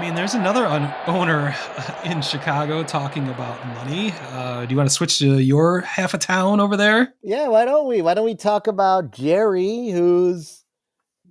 mean, there's another owner in Chicago talking about money. Do you want to switch to your half a town over there? Yeah, why don't we? Why don't we talk about Jerry, who's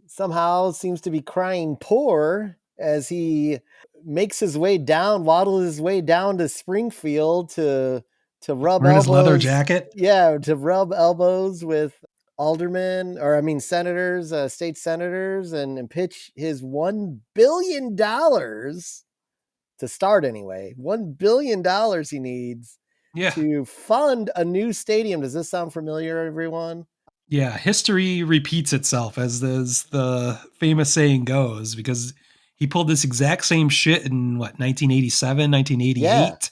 somehow seems to be crying poor as he makes his way down, waddles his way down to Springfield to rub Wearing his leather elbows. jacket? Yeah, to rub elbows with aldermen, or I mean senators, state senators, and pitch his $1 billion to start anyway. $1 billion he needs Yeah. to fund a new stadium. Does this sound familiar, everyone? Yeah. History repeats itself, as the famous saying goes, because he pulled this exact same shit in what, 1987, Yeah, 1988,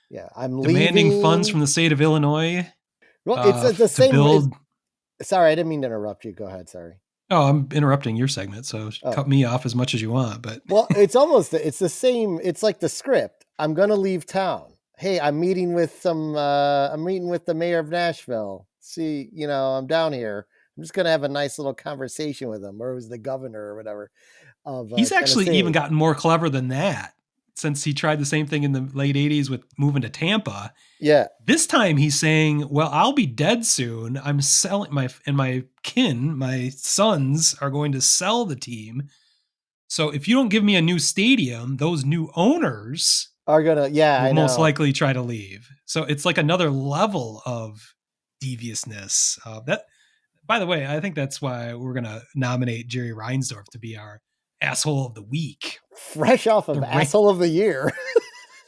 yeah. I'm demanding funds from leaving. the state of Illinois Well, it's the to same. build. Sorry, I didn't mean to interrupt you. Go ahead. Sorry. Oh, I'm interrupting your segment, so Oh, cut me off as much as you want. But well, it's the same. It's like the script. I'm gonna leave town. Hey, I'm meeting with some. I'm meeting with the mayor of Nashville. See, I'm down here. I'm just gonna have a nice little conversation with him, or it was the governor or whatever of he's actually even Tennessee. gotten more clever than that since he tried the same thing in the late 80s with moving to Tampa. Yeah, This time he's saying, "Well, I'll be dead soon. I'm selling my kin, my sons are going to sell the team. So if you don't give me a new stadium, those new owners are gonna. Yeah, will I most know. likely try to leave." So it's like another level of deviousness. That, by the way, I think that's why we're gonna nominate Jerry Reinsdorf to be our asshole of the week. Fresh off The of ra- asshole of the year.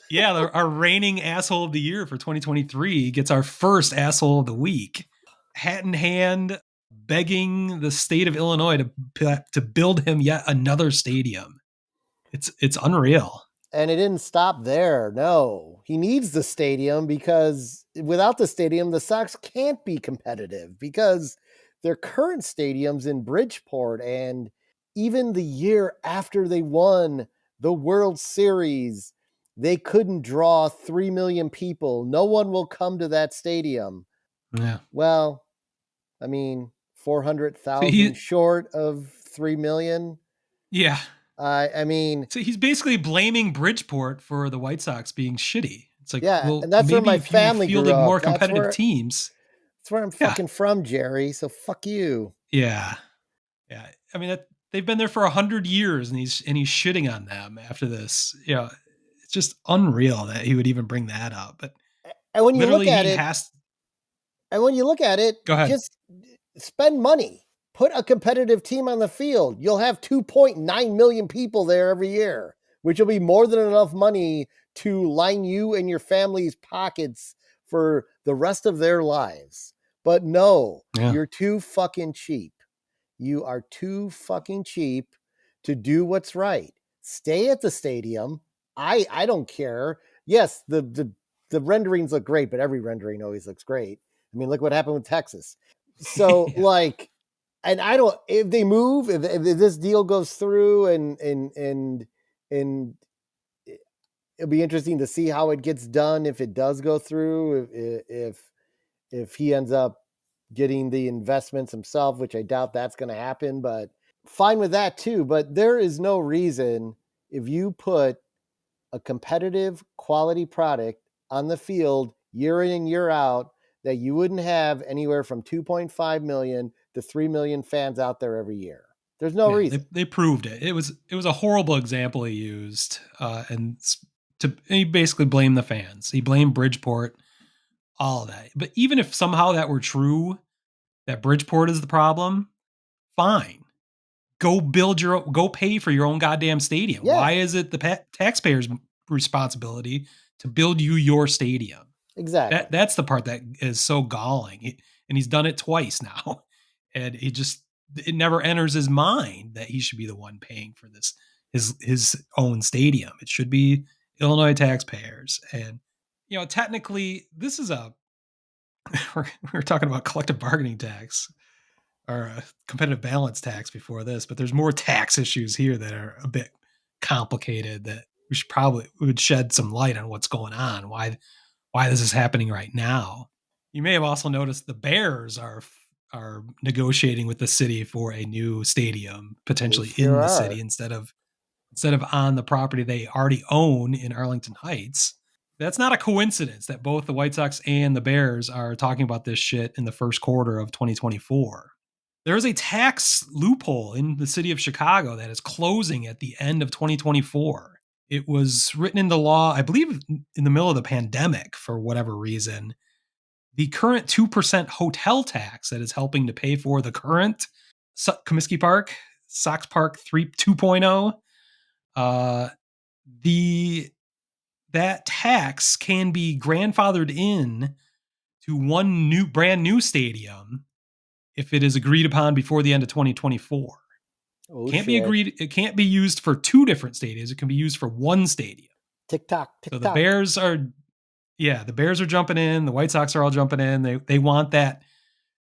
yeah, our reigning asshole of the year for 2023 gets our first asshole of the week. Hat in hand, begging the state of Illinois to build him yet another stadium. It's unreal. And it didn't stop there. No, he needs the stadium because without the stadium, the Sox can't be competitive because their current stadiums in Bridgeport and even the year after they won the World Series, they couldn't draw 3 million people. No one will come to that stadium. Yeah. Well, I mean, So 400,000 he short of 3 million. yeah. I mean, So he's basically blaming Bridgeport for the White Sox being shitty. It's like, yeah, well, and that's where maybe my if you family grew fielded more up. competitive teams. That's where I'm Yeah. fucking from, Jerry. So fuck you. Yeah. Yeah. I mean, they've been there for 100 years, and he's shitting on them after this. Yeah. It's just unreal that he would even bring that up. But And when you look literally, at he it, has. and when you look at it, Go ahead. just spend money. Put a competitive team on the field. You'll have 2.9 million people there every year, which will be more than enough money to line you and your family's pockets for the rest of their lives. But no, Yeah. you're too fucking cheap. You are too fucking cheap to do what's right. Stay at the stadium. I don't care. Yes, the renderings look great, but every rendering always looks great. I mean, look what happened with Texas. So Yeah. like, and I don't, if they move, if this deal goes through, and it'll be interesting to see how it gets done if it does go through. If he ends up getting the investments himself, which I doubt that's going to happen, but fine with that too. But there is no reason, if you put a competitive quality product on the field year in and year out, that you wouldn't have anywhere from 2.5 million to 3 million fans out there every year. There's no Yeah, reason. they proved it. It was a horrible example he used, and he basically blamed the fans. He blamed Bridgeport, all of that. But even if somehow that were true, that Bridgeport is the problem, fine. Go pay for your own goddamn stadium. Yeah, Why is it the taxpayers' responsibility to build you your stadium? exactly. That's the part that is so galling. And he's done it twice now, and it never enters his mind that he should be the one paying for this his own stadium. It should be Illinois taxpayers. And technically, this is a we're talking about collective bargaining tax or a competitive balance tax before this, but there's more tax issues here that are a bit complicated that we would shed some light on what's going on, why this is happening right now. You may have also noticed the Bears are negotiating with the city for a new stadium, They potentially sure in the are. city instead of instead of on the property they already own in Arlington Heights. That's not a coincidence that both the White Sox and the Bears are talking about this shit in the first quarter of 2024. There is a tax loophole in the city of Chicago that is closing at the end of 2024. It was written into law, I believe, in the middle of the pandemic for whatever reason. The current 2% hotel tax that is helping to pay for the current Comiskey Park, Sox Park 2.0, uh, the that tax can be grandfathered in to one new brand new stadium if it is agreed upon before the end of 2024. Oh Can't be shit. agreed. It can't be used for two different stadiums. It can be used for one stadium. Tick tock, So tick the tock. Bears are, yeah, the Bears are jumping in. The White Sox are all jumping in. They want that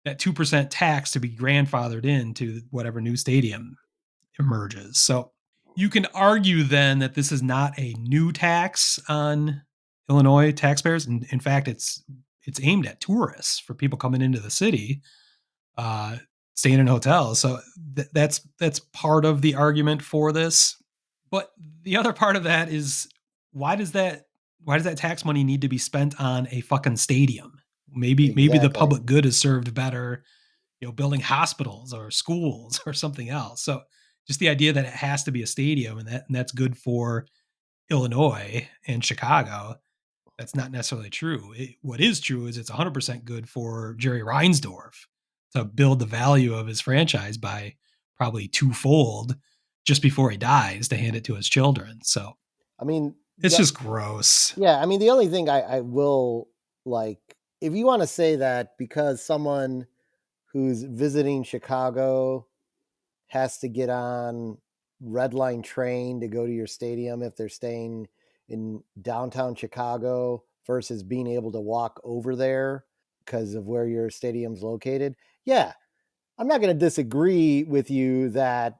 2% tax to be grandfathered into whatever new stadium emerges. So you can argue then that this is not a new tax on Illinois taxpayers. In fact, it's aimed at tourists for people coming into the city, uh, staying in hotels. So that's part of the argument for this. But the other part of that is why does that why does that tax money need to be spent on a fucking stadium? Maybe the Exactly. public good is served better, building hospitals or schools or something else. So just the idea that it has to be a stadium and that's good for Illinois and Chicago, that's not necessarily true. What is true is it's 100% good for Jerry Reinsdorf to build the value of his franchise by probably twofold just before he dies to hand it to his children. So I mean, it's the, just gross. yeah, I mean, the only thing I will like, if you want to say that because someone who's visiting Chicago has to get on red line train to go to your stadium if they're staying in downtown Chicago versus being able to walk over there because of where your stadium's located. Yeah, I'm not going to disagree with you that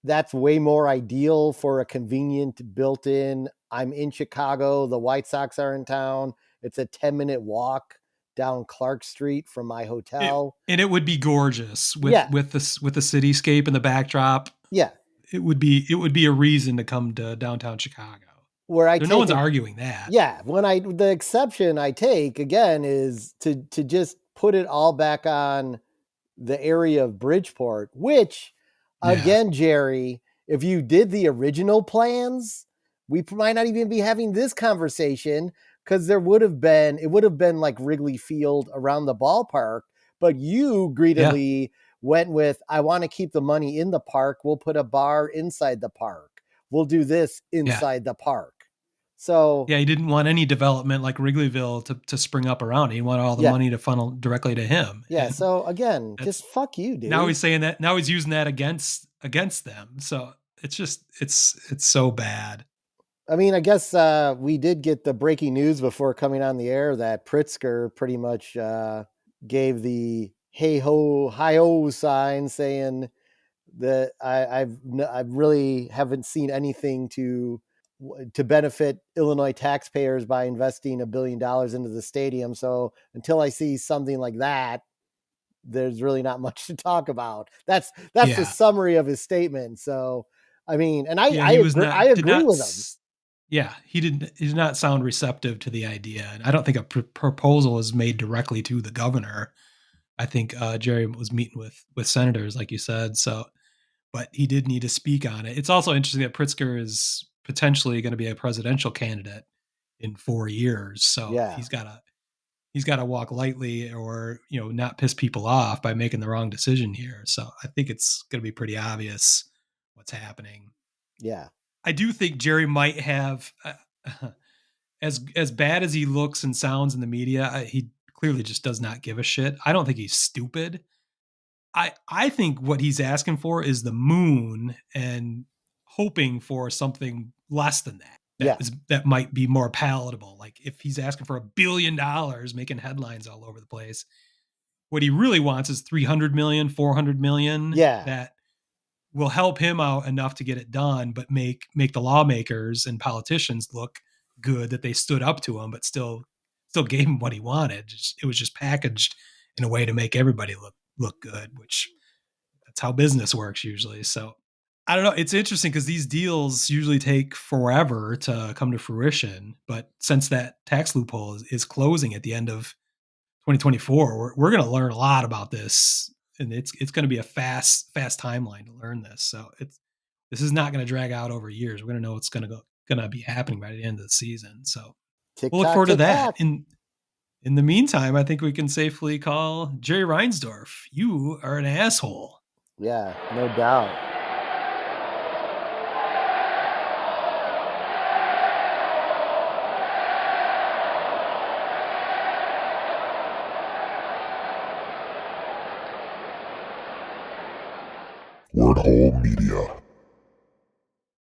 that's way more ideal for a convenient built in. I'm in Chicago, the White Sox are in town. It's a 10-minute walk down Clark Street from my It, hotel. and it would be gorgeous with Yeah, with the cityscape and the backdrop. yeah. It would be a reason to come to downtown Chicago. Where I No take one's it, arguing that. yeah, when I the exception I take again is to just put it all back on the area of Bridgeport, which Yeah. again, Jerry, if you did the original plans, we might not even be having this conversation because it would have been like Wrigley Field around the ballpark, but you Yeah. greedily went with, I want to keep the money in the park. We'll put a bar inside the park. We'll do this Yeah. inside the park. So, Yeah, he didn't want any development like Wrigleyville to spring up around. He wanted all the yeah, money to funnel directly to him. yeah. And So again, that's just fuck you, now dude. he's saying that now he's using that against them. So it's so bad. I mean, I guess we did get the breaking news before coming on the air that Pritzker pretty much gave the hey ho hi ho sign, saying that I really haven't seen anything to benefit Illinois taxpayers by investing $1 billion into the stadium. So until I see something like that, there's really not much to talk about. That's the Yeah. summary of his statement. So I mean, and I Yeah, I he was agree I not did agree not with him. yeah, he did not sound receptive to the idea. And I don't think a proposal was made directly to the governor. I think Jerry was meeting with senators, like you said. So, but he did need to speak on it. It's also interesting that Pritzker is potentially going to be a presidential candidate in 4 years. So Yeah. he's got to walk lightly or not piss people off by making the wrong decision here. So I think it's going to be pretty obvious what's happening. Yeah. I do think Jerry might have as bad as he looks and sounds in the media. He clearly just does not give a shit. I don't think he's stupid. I think what he's asking for is the moon and hoping for something less than that. Yeah. That might be more palatable. Like if he's asking for $1 billion, making headlines all over the place, what he really wants is 300 million, 400 million Yeah. that will help him out enough to get it done, but make the lawmakers and politicians look good that they stood up to him, but still gave him what he wanted. It was just packaged in a way to make everybody look good, which that's how business works usually. So I don't know. It's interesting because these deals usually take forever to come to fruition. But since that tax loophole is closing at the end of 2024, we're going to learn a lot about this, and it's going to be a fast timeline to learn this. So this is not going to drag out over years. We're going to know what's going to be happening by the end of the season. So Tick we'll look tock, forward to tick that. tock. In the meantime, I think we can safely call Jerry Reinsdorf. You are an asshole. Yeah, no doubt. Wordhole Media.